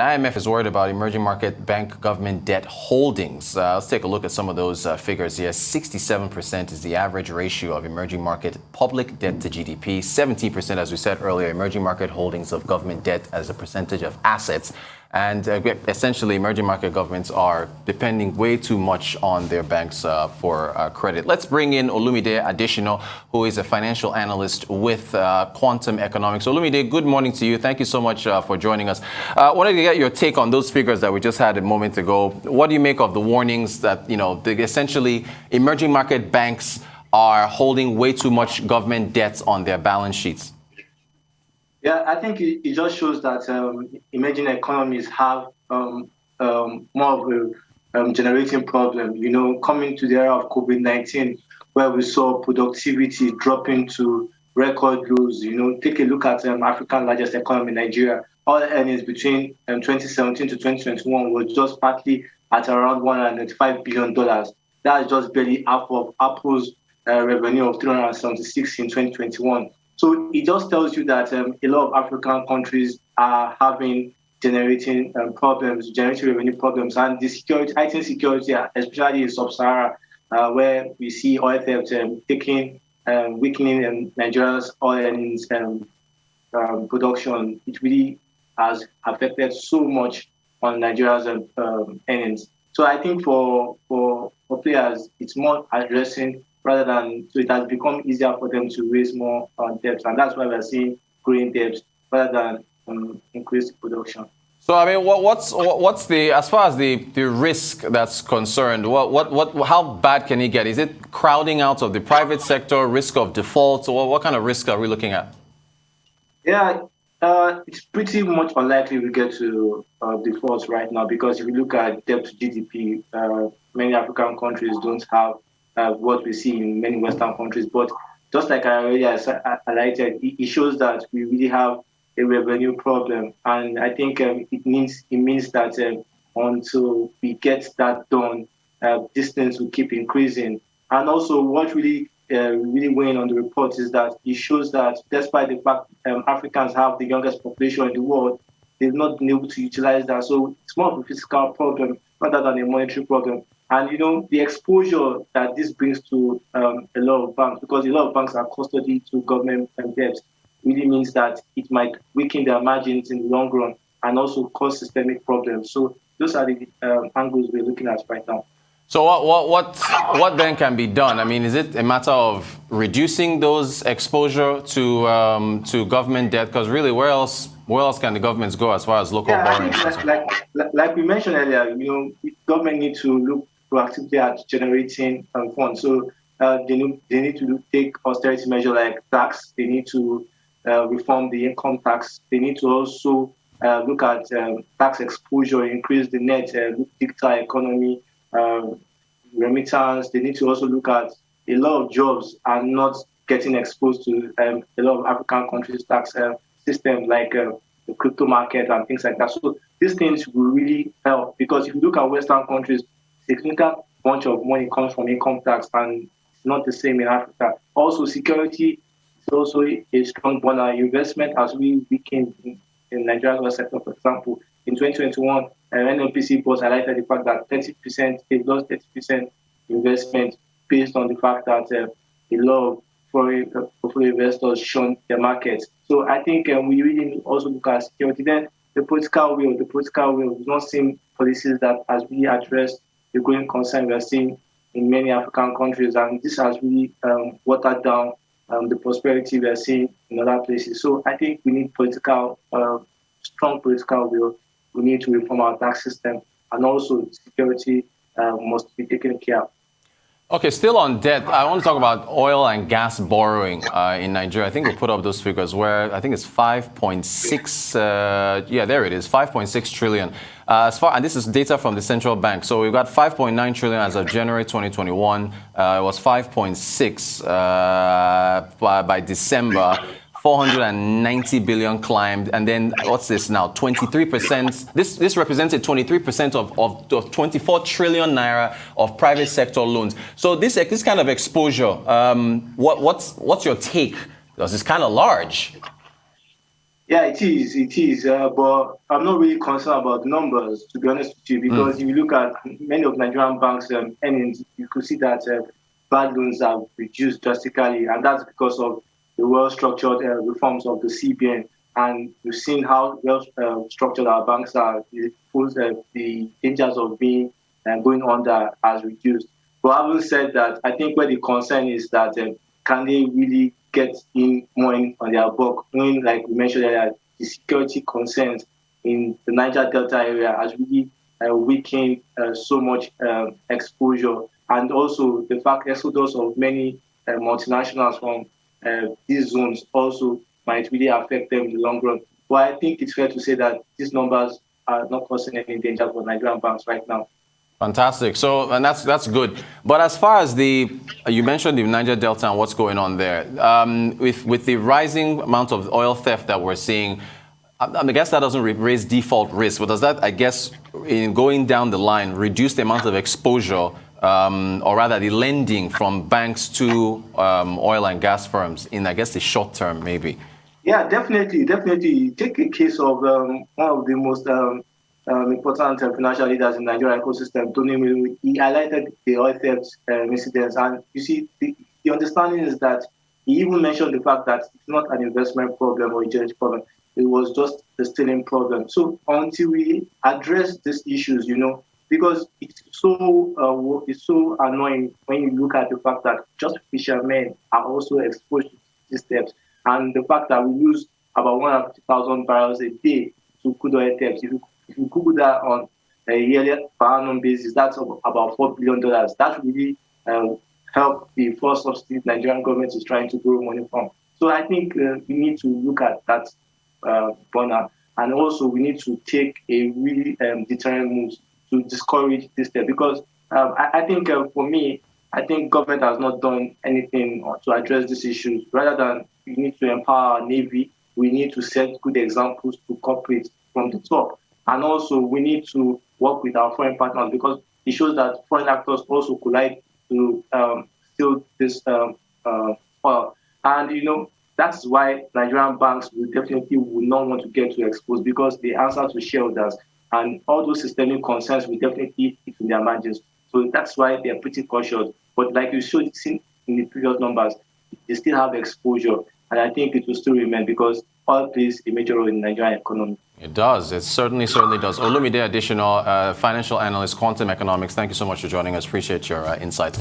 IMF is worried about emerging market bank government debt holdings. Let's take a look at some of those figures here. 67% is the average ratio of emerging market public debt to GDP. 17%, as we said earlier, emerging market holdings of government debt as a percentage of assets. And essentially, emerging market governments are depending way too much on their banks for credit. Let's bring in Olumide Adeshina, who is a financial analyst with Quantum Economics. Olumide, good morning to you. Thank you so much for joining us. I wanted to get your take on those figures that we just had a moment ago. What do you make of the warnings that, essentially emerging market banks are holding way too much government debt on their balance sheets? Yeah, I think it just shows that emerging economies have more of a generating problem. Coming to the era of COVID-19, where we saw productivity dropping to record lows. Take a look at Africa's largest economy, Nigeria. All earnings between 2017 to 2021 was just partly at around $195 billion. That is just barely half of Apple's revenue of 376 in 2021. So it just tells you that a lot of African countries are generating revenue problems, and the security, IT security, especially in Sub-Sahara, where we see oil theft weakening Nigeria's oil earnings production. It really has affected so much on Nigeria's earnings. So I think for players, it's more addressing rather than, so it has become easier for them to raise more debts. And that's why we're seeing growing debts rather than increased production. So, I mean, what's the, as far as the risk that's concerned, how bad can it get? Is it crowding out of the private sector, risk of default? Or what kind of risk are we looking at? Yeah, it's pretty much unlikely we get to defaults right now, because if you look at debt to GDP, many African countries don't have what we see in many Western countries. But just like I already highlighted, it shows that we really have a revenue problem. And I think it means that until we get that done, distance will keep increasing. And also what really weighing on the report is that it shows that despite the fact Africans have the youngest population in the world, they've not been able to utilize that. So it's more of a fiscal problem rather than a monetary problem. And, the exposure that this brings to a lot of banks, because a lot of banks are custody to government debts, really means that it might weaken their margins in the long run and also cause systemic problems. So those are the angles we're looking at right now. So what then can be done? I mean, is it a matter of reducing those exposure to government debt? Because really, where else can the governments go as far as local borrowing? Like we mentioned earlier, government need to look proactively at generating funds. So they need to take austerity measures like tax. They need to reform the income tax. They need to also look at tax exposure, increase the net digital economy, remittance. They need to also look at a lot of jobs are not getting exposed to a lot of African countries' tax systems, like the crypto market and things like that. So these things will really help, because if you look at Western countries, a significant bunch of money comes from income tax, and it's not the same in Africa. Also, security is also a strong border investment as we weakened in Nigeria's oil sector. For example, in 2021, NNPC boss highlighted the fact that 30%, they've lost 30% investment based on the fact that a lot of foreign portfolio investors shun the markets. So I think we really also look at security. Then the political will does not seem policies that has really addressed the growing concern we are seeing in many African countries, and this has really watered down the prosperity we are seeing in other places. So I think we need strong political will. We need to reform our tax system, and also security must be taken care of. Okay, still on debt, I want to talk about oil and gas borrowing in Nigeria. I think we put up those figures where I think it's 5.6, there it is, 5.6 trillion. And this is data from the central bank. So we've got 5.9 trillion as of January 2021. It was 5.6 by December. 490 billion climbed, and then what's this now? 23%. This represented 23% of 24 trillion naira of private sector loans. So this kind of exposure, what's your take? Because it's kind of large. Yeah, it is. But I'm not really concerned about the numbers, to be honest with you, because if you look at many of Nigerian banks' earnings, you could see that bad loans have reduced drastically, and that's because of the well-structured reforms of the CBN. And we've seen how well structured our banks are. The dangers of being going under has reduced. But having said that, I think where the concern is that can they really get in more in on their book, knowing, like we mentioned earlier, the security concerns in the Niger Delta area has really weakened so much exposure, and also the fact exodus of many multinationals from these zones also might really affect them in the long run. But I think it's fair to say that these numbers are not causing any danger for Nigerian banks right now. Fantastic. So, and that's good. But as far as you mentioned the Niger Delta and what's going on there, with the rising amount of oil theft that we're seeing, I guess that doesn't raise default risk, but does that, I guess, in going down the line, reduce the amount of exposure, or rather the lending from banks to oil and gas firms in, I guess, the short term, maybe? Yeah, definitely. Take a case of one of the most important financial leaders in the Nigerian ecosystem, Tony Milu. He highlighted the oil theft incidents, and you see, the understanding is that he even mentioned the fact that it's not an investment problem or a geology problem; it was just a stealing problem. So until we address these issues, because it's so annoying when you look at the fact that just fishermen are also exposed to these thefts, and the fact that we lose about 150,000 barrels a day to crude oil thefts. If you Google that on a yearly per annum basis, that's about $4 billion. That really help the first subsidy Nigerian government is trying to borrow money from. So I think we need to look at that burner, and also we need to take a really deterrent moves to discourage this step, because I think for me, I think government has not done anything to address these issues. Rather than we need to empower our Navy, we need to set good examples to corporate from the top. And also we need to work with our foreign partners, because it shows that foreign actors also collide to steal this oil. And that's why Nigerian banks will not want to get too exposed, because they answer to shareholders, and all those systemic concerns will definitely hit in their margins. So that's why they're pretty cautious. But like you showed seen in the previous numbers, they still have exposure, and I think it will still remain, because oil plays a major role in the Nigerian economy. It does. It certainly does. Olumide Adeshina, financial analyst, quantum economics. Thank you so much for joining us. Appreciate your insights.